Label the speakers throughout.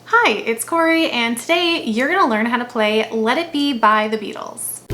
Speaker 1: Hi, it's Cory, and today you're going to learn how to play Let It Be by the Beatles.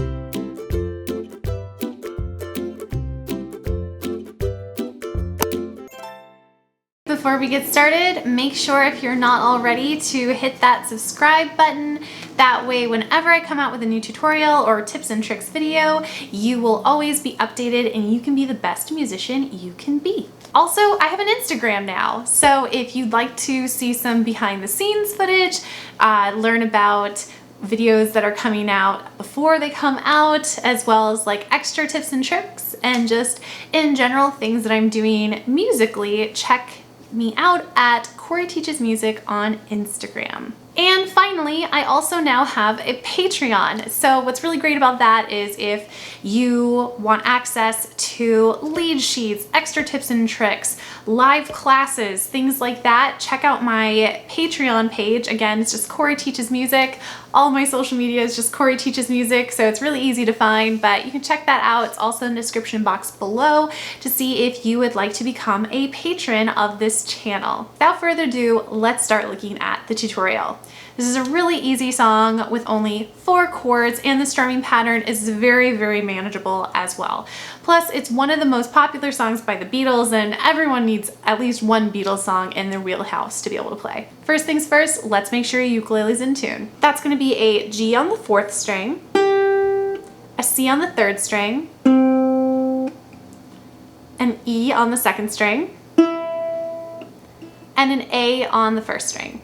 Speaker 1: Before we get started, make sure if you're not already to hit that subscribe button. That way, whenever I come out with a new tutorial or tips and tricks video, you will always be updated and you can be the best musician you can be. Also, I have an Instagram now, so if you'd like to see some behind the scenes footage, learn about videos that are coming out before they come out, as well as like extra tips and tricks and just in general things that I'm doing musically, check me out at Cory Teaches Music on Instagram. And finally, I also now have a Patreon. So what's really great about that is if you want access to lead sheets, extra tips and tricks, live classes, things like that, check out my Patreon page. Again, it's just Cory Teaches Music. All my social media is just Cory Teaches Music, so it's really easy to find, but you can check that out. It's also in the description box below to see if you would like to become a patron of this channel. Without further ado, let's start looking at the tutorial. This is a really easy song with only 4 chords, and the strumming pattern is very, very manageable as well. Plus, it's one of the most popular songs by the Beatles, and everyone needs at least one Beatles song in their wheelhouse to be able to play. First things first, let's make sure your ukulele's in tune. That's going to be a G on the 4th string, a C on the 3rd string, an E on the 2nd string, and an A on the 1st string.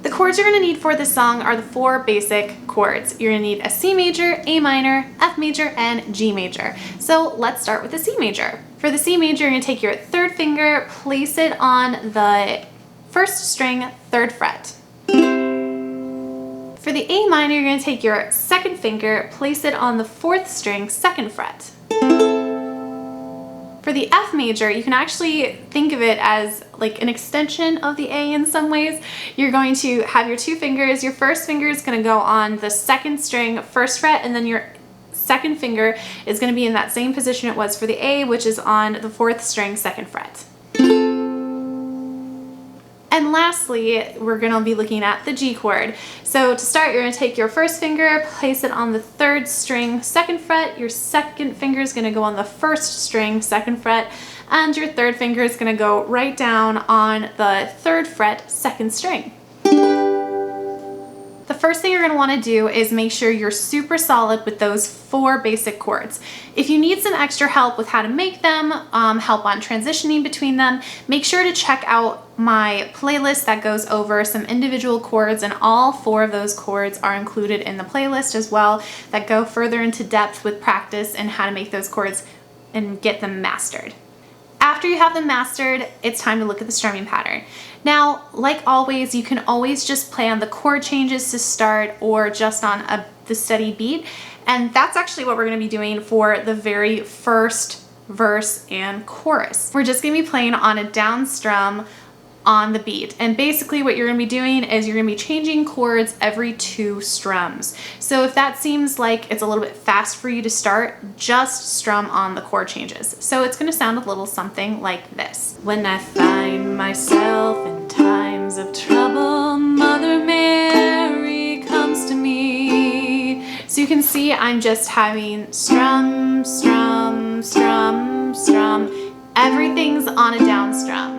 Speaker 1: The chords you're going to need for this song are the 4 basic chords. You're going to need a C major, A minor, F major, and G major. So let's start with the C major. For the C major, you're going to take your 3rd finger, place it on the 1st string, 3rd fret. For the A minor, you're going to take your 2nd finger, place it on the 4th string, 2nd fret. For the F major, you can actually think of it as like an extension of the A in some ways. You're going to have your 2 fingers. Your first finger is going to go on the 2nd string, 1st fret, and then your 2nd finger is going to be in that same position it was for the A, which is on the 4th string, 2nd fret. And lastly, we're going to be looking at the G chord. So to start, you're going to take your 1st finger, place it on the 3rd string, 2nd fret. Your 2nd finger is going to go on the 1st string, 2nd fret. And your 3rd finger is going to go right down on the 3rd fret, 2nd string. The first thing you're going to want to do is make sure you're super solid with those 4 basic chords. If you need some extra help with how to make them, help on transitioning between them, make sure to check out my playlist that goes over some individual chords, and all 4 of those chords are included in the playlist as well that go further into depth with practice and how to make those chords and get them mastered. After you have them mastered, it's time to look at the strumming pattern. Now, like always, you can always just play on the chord changes to start or just on the steady beat. And that's actually what we're going to be doing for the very first verse and chorus. We're just going to be playing on a down strum on the beat. And basically what you're going to be doing is you're going to be changing chords every 2 strums. So if that seems like it's a little bit fast for you to start, just strum on the chord changes. So it's going to sound a little something like this. When I find myself in times of trouble, Mother Mary comes to me. So you can see I'm just having strum, strum, strum, strum. Everything's on a down strum.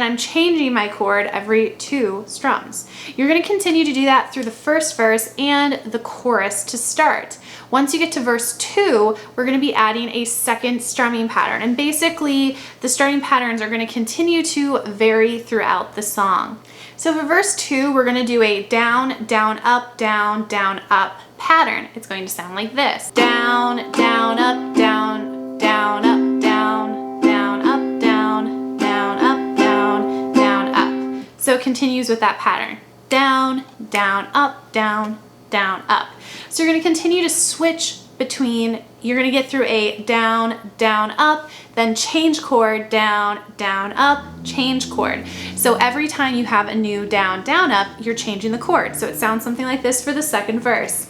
Speaker 1: I'm changing my chord every 2 strums. You're going to continue to do that through the first verse and the chorus to start. Once you get to verse 2, we're going to be adding a 2nd strumming pattern. And basically, the strumming patterns are going to continue to vary throughout the song. So for verse 2, we're going to do a down, down, up, down, down, up pattern. It's going to sound like this. Down, down, up, down, down, up, down, down, up, down, down, up, down, down, up. So it continues with that pattern. Down, down, up, down, down, up. So you're going to continue to switch between, you're going to get through a down, down, up, then change chord, down, down, up, change chord. So every time you have a new down, down, up, you're changing the chord. So it sounds something like this for the second verse.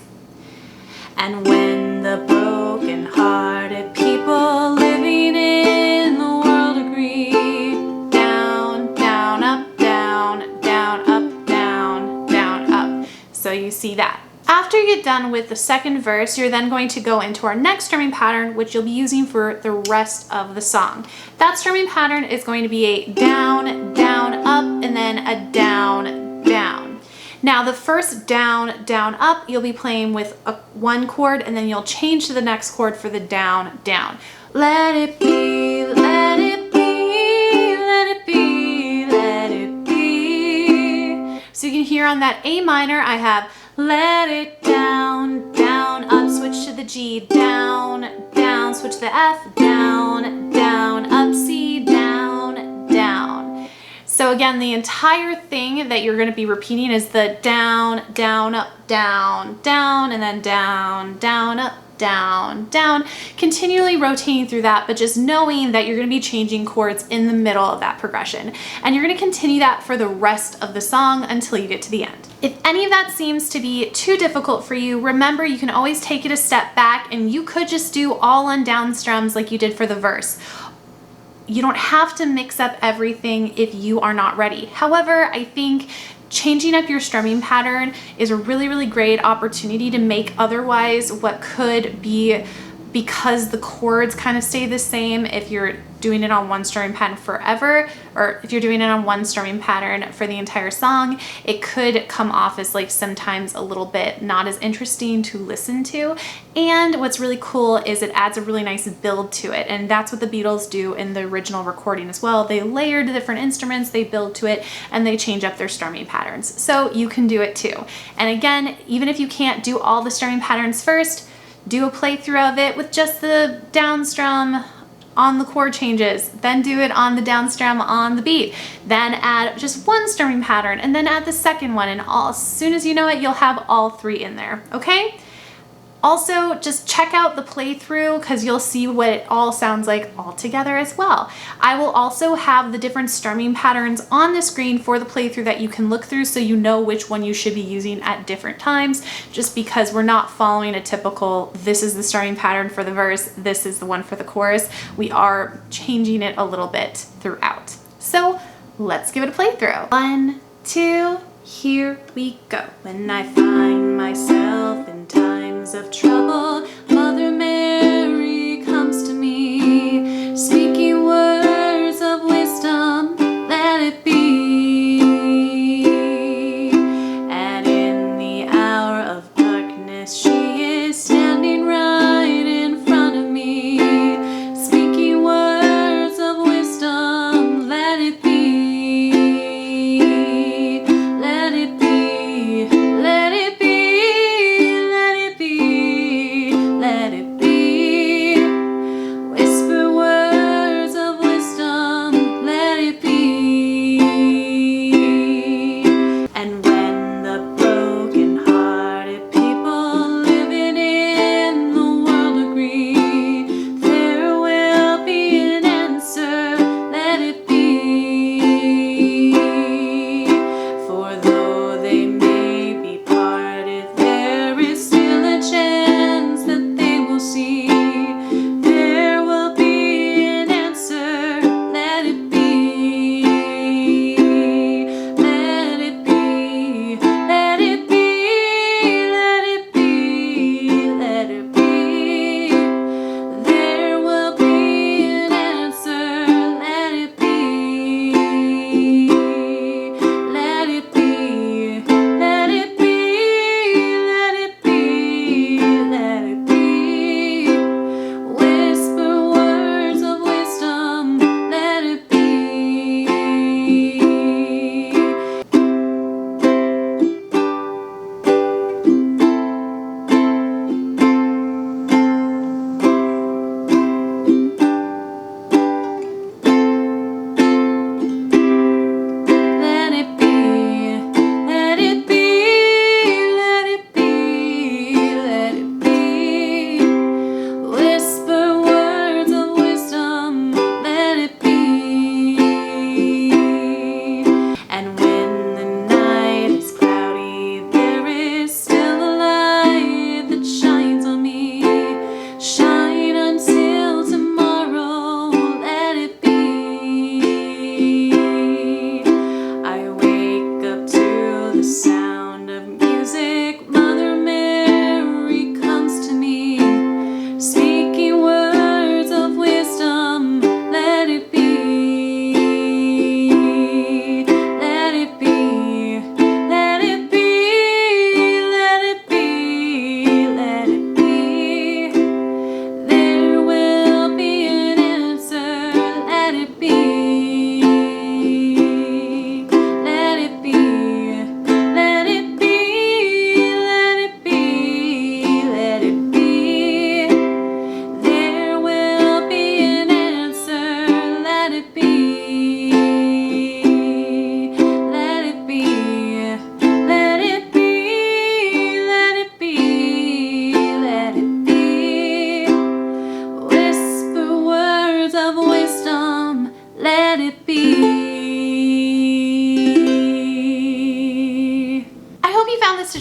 Speaker 1: And when the After you get done with the second verse, you're then going to go into our next strumming pattern, which you'll be using for the rest of the song. That strumming pattern is going to be a down, down, up, and then a down, down. Now the first down, down, up, you'll be playing with one chord, and then you'll change to the next chord for the down, down. Let it be, let it be, let it be, let it be. So you can hear on that A minor, I have let it down, down, up, switch to the G, down, down, switch to the F, down, down, up, C, down, down. So again, the entire thing that you're going to be repeating is the down, down, up, down, down, and then down, down, up, down, down, continually rotating through that, but just knowing that you're going to be changing chords in the middle of that progression. And you're going to continue that for the rest of the song until you get to the end. If any of that seems to be too difficult for you, remember you can always take it a step back and you could just do all on down strums like you did for the verse. You don't have to mix up everything if you are not ready. However, I think changing up your strumming pattern is a really, really great opportunity to make otherwise what could be, because the chords kind of stay the same if you're doing it on one strumming pattern forever, or if you're doing it on one strumming pattern for the entire song, it could come off as like sometimes a little bit not as interesting to listen to. And what's really cool is it adds a really nice build to it. And that's what the Beatles do in the original recording as well. They layered different instruments, they build to it, and they change up their strumming patterns. So you can do it too. And again, even if you can't do all the strumming patterns first, do a playthrough of it with just the down strum on the chord changes, then do it on the down strum on the beat, then add just one strumming pattern, and then add the second one, and as soon as you know it, you'll have all three in there, okay? Also, just check out the playthrough because you'll see what it all sounds like all together as well. I will also have the different strumming patterns on the screen for the playthrough that you can look through so you know which one you should be using at different times, just because we're not following a typical, this is the strumming pattern for the verse, this is the one for the chorus. We are changing it a little bit throughout. So let's give it a playthrough. 1, 2, here we go. When I find myself in times of trouble, Mother Mary comes to me, speaking words of wisdom, let it be. And in the hour of darkness, she is standing right in front of me, speaking words of wisdom, let it be. Let it be, let it be, let it be.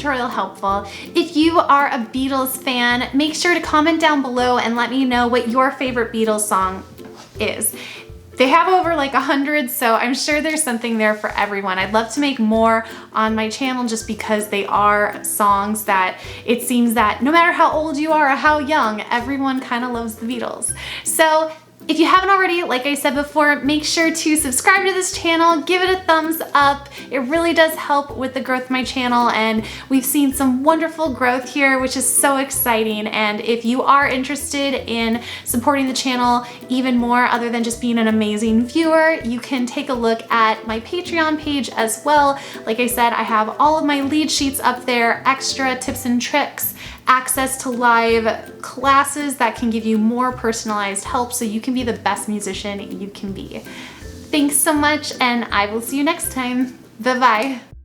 Speaker 1: tutorial helpful. If you are a Beatles fan, make sure to comment down below and let me know what your favorite Beatles song is. They have over like 100, so I'm sure there's something there for everyone. I'd love to make more on my channel just because they are songs that it seems that no matter how old you are or how young, everyone kind of loves the Beatles. So if you haven't already, like I said before, make sure to subscribe to this channel, give it a thumbs up. It really does help with the growth of my channel, and we've seen some wonderful growth here, which is so exciting. And if you are interested in supporting the channel even more other than just being an amazing viewer, you can take a look at my Patreon page as well. Like I said, I have all of my lead sheets up there, extra tips and tricks, access to live classes that can give you more personalized help so you can be the best musician you can be. Thanks so much, and I will see you next time. Bye-bye.